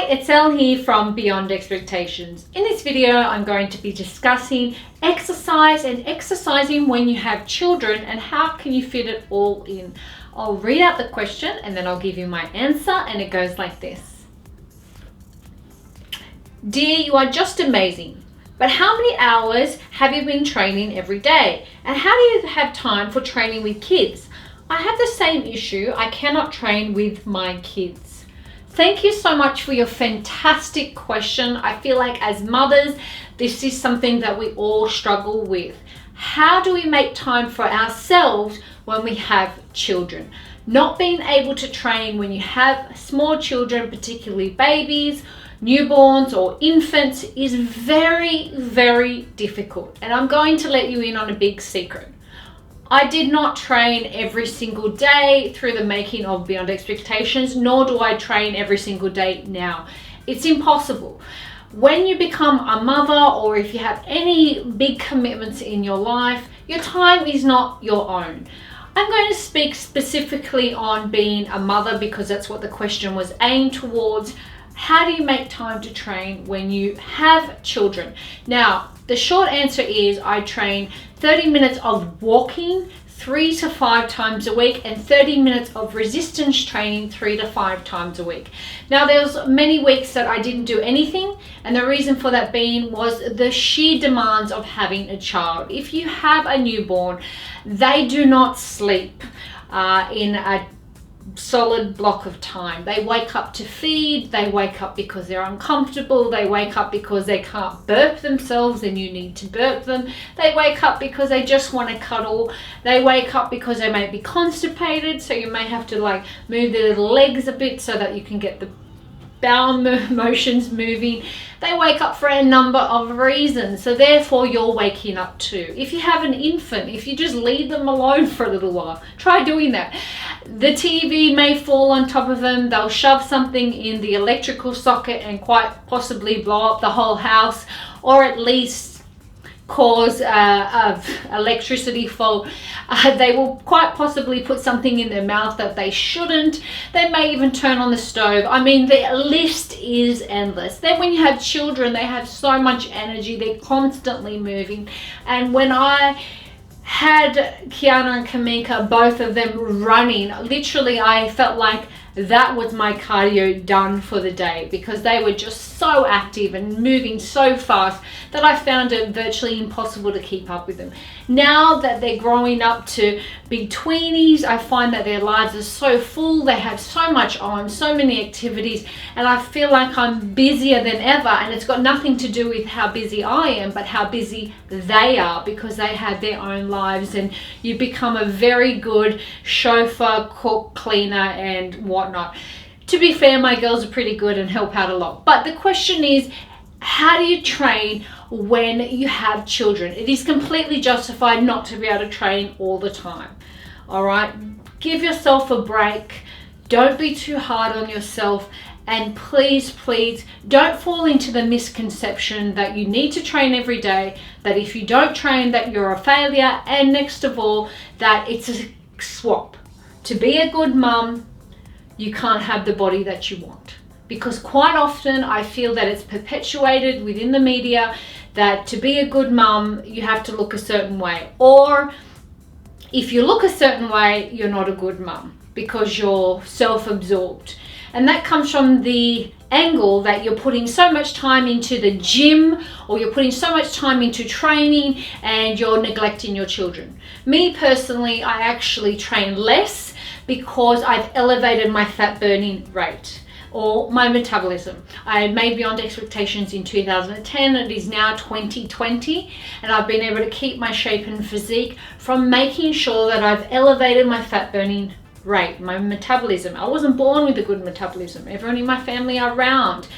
Hi, it's Elle here from Beyond Expectations. In this video, I'm going to be discussing exercise and exercising when you have children and how can you fit it all in. I'll read out the question and then I'll give you my answer, and it goes like this. Dear, you are just amazing. But how many hours have you been training every day? And how do you have time for training with kids? I have the same issue. I cannot train with my kids. Thank you so much for your fantastic question. I feel like as mothers, this is something that we all struggle with. How do we make time for ourselves when we have children? Not being able to train when you have small children, particularly babies, newborns or infants, is very, very difficult. And I'm going to let you in on a big secret. I did not train every single day through the making of Beyond Expectations, nor do I train every single day now. It's impossible. When you become a mother, or if you have any big commitments in your life, your time is not your own. I'm going to speak specifically on being a mother because that's what the question was aimed towards. How do you make time to train when you have children? Now, the short answer is I train 30 minutes of walking 3 to 5 times a week and 30 minutes of resistance training 3 to 5 times a week. Now, there's many weeks that I didn't do anything, and the reason for that being was the sheer demands of having a child. If you have a newborn, they do not sleep in a solid block of time. They wake up to feed, they wake up because they're uncomfortable, they wake up because they can't burp themselves and you need to burp them, they wake up because they just want to cuddle, they wake up because they may be constipated, so you may have to like move their little legs a bit so that you can get the bowel motions moving. They wake up for a number of reasons, so therefore you're waking up too. If you have an infant, if you just leave them alone for a little while, try doing that. The TV may fall on top of them, they'll shove something in the electrical socket and quite possibly blow up the whole house, or at least cause a electricity fault. They will quite possibly put something in their mouth that they shouldn't. They may even turn on the stove. I mean, the list is endless. Then when you have children, they have so much energy, they're constantly moving. And when I had Kiana and Kamika, both of them running, literally I felt like that was my cardio done for the day, because they were just so active and moving so fast that I found it virtually impossible to keep up with them. Now that they're growing up to be tweenies, I find that their lives are so full, they have so much on, so many activities, and I feel like I'm busier than ever. And it's got nothing to do with how busy I am, but how busy they are, because they have their own lives, and you become a very good chauffeur, cook, cleaner, and whatnot. To be fair, my girls are pretty good and help out a lot. But the question is, how do you train when you have children? It is completely justified not to be able to train all the time. All right, give yourself a break. Don't be too hard on yourself. And please, please don't fall into the misconception that you need to train every day, that if you don't train that you're a failure, and next of all, that it's a swap. To be a good mum, you can't have the body that you want. Because quite often I feel that it's perpetuated within the media that to be a good mum, you have to look a certain way. Or if you look a certain way, you're not a good mum because you're self-absorbed. And that comes from the angle that you're putting so much time into the gym, or you're putting so much time into training, and you're neglecting your children. Me personally, I actually train less because I've elevated my fat burning rate, or my metabolism. I made Beyond Expectations in 2010, it is now 2020, and I've been able to keep my shape and physique from making sure that I've elevated my fat burning rate, my metabolism. I wasn't born with a good metabolism. Everyone in my family are round.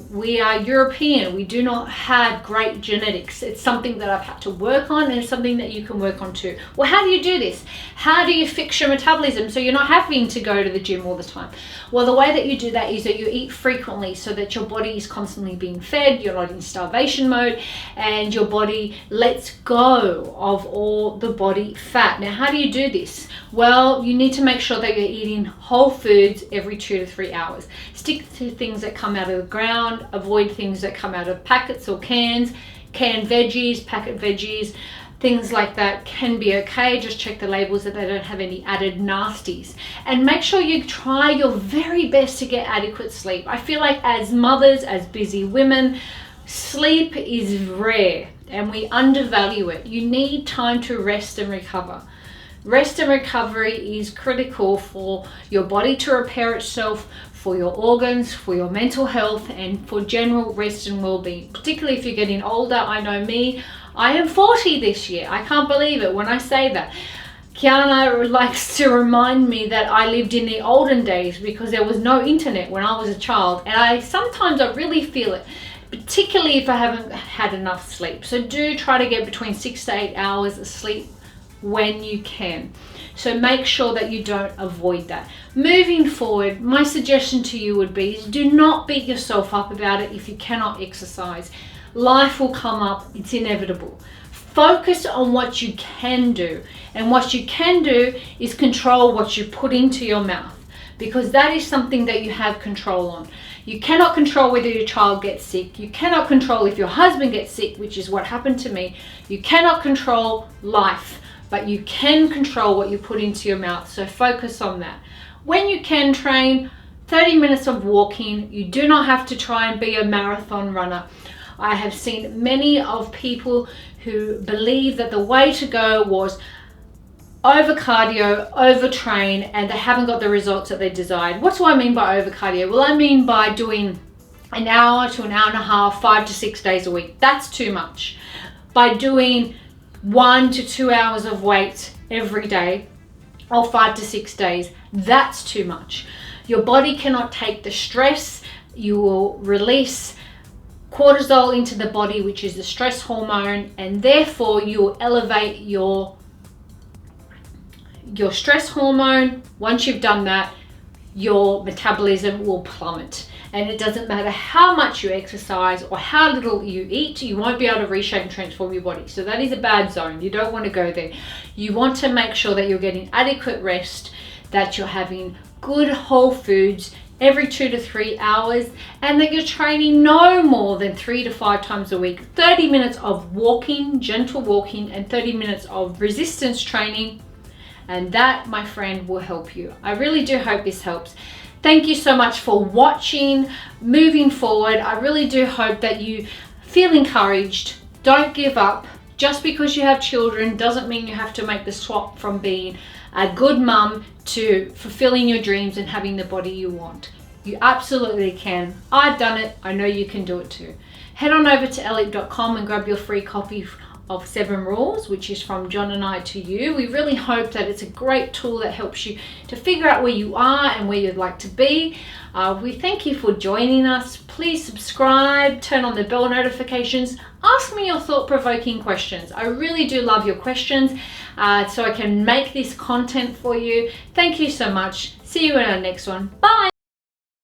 We are European. We do not have great genetics. It's something that I've had to work on, and it's something that you can work on too. Well, how do you do this? How do you fix your metabolism so you're not having to go to the gym all the time? Well, the way that you do that is that you eat frequently so that your body is constantly being fed, you're not in starvation mode, and your body lets go of all the body fat. Now, how do you do this? Well, you need to make sure that you're eating whole foods every 2 to 3 hours. Stick to things that come out of the ground, avoid things that come out of packets or cans. Canned veggies, packet veggies, things like that can be okay. Just check the labels that they don't have any added nasties. And make sure you try your very best to get adequate sleep. I feel like as mothers, as busy women, sleep is rare and we undervalue it. You need time to rest and recover. Rest and recovery is critical for your body to repair itself, for your organs, for your mental health, and for general rest and well-being, particularly if you're getting older. I know me, I am 40 this year. I can't believe it when I say that. Kiana likes to remind me that I lived in the olden days because there was no internet when I was a child, and sometimes I really feel it, particularly if I haven't had enough sleep. So do try to get between 6 to 8 hours of sleep when you can. So make sure that you don't avoid that. Moving forward, my suggestion to you would be is do not beat yourself up about it if you cannot exercise. Life will come up, it's inevitable. Focus on what you can do, and what you can do is control what you put into your mouth, because that is something that you have control on. You cannot control whether your child gets sick. You cannot control if your husband gets sick, which is what happened to me. You cannot control life, but you can control what you put into your mouth. So focus on that. When you can train, 30 minutes of walking. You do not have to try and be a marathon runner. I have seen many of people who believe that the way to go was over cardio, over train, and they haven't got the results that they desired. What do I mean by over cardio? Well, I mean by doing an hour to an hour and a half, 5 to 6 days a week. That's too much. By doing 1 to 2 hours of weight every day, or 5 to 6 days, that's too much. Your body cannot take the stress. You will release cortisol into the body, which is the stress hormone, and therefore you will elevate your stress hormone. Once you've done that, your metabolism will plummet. And it doesn't matter how much you exercise or how little you eat, you won't be able to reshape and transform your body. So that is a bad zone. You don't want to go there. You want to make sure that you're getting adequate rest, that you're having good whole foods every 2 to 3 hours, and that you're training no more than 3 to 5 times a week. 30 minutes of walking, gentle walking, and 30 minutes of resistance training. And that, my friend, will help you. I really do hope this helps. Thank you so much for watching. Moving forward, I really do hope that you feel encouraged. Don't give up. Just because you have children doesn't mean you have to make the swap from being a good mum to fulfilling your dreams and having the body you want. You absolutely can. I've done it. I know you can do it too. Head on over to elleip.com and grab your free copy of 7 Rules, which is from John and I to you. We really hope that it's a great tool that helps you to figure out where you are and where you'd like to be. We thank you for joining us. Please subscribe, turn on the bell notifications, ask me your thought-provoking questions. I really do love your questions, so I can make this content for you. Thank you so much. See you in our next one. Bye.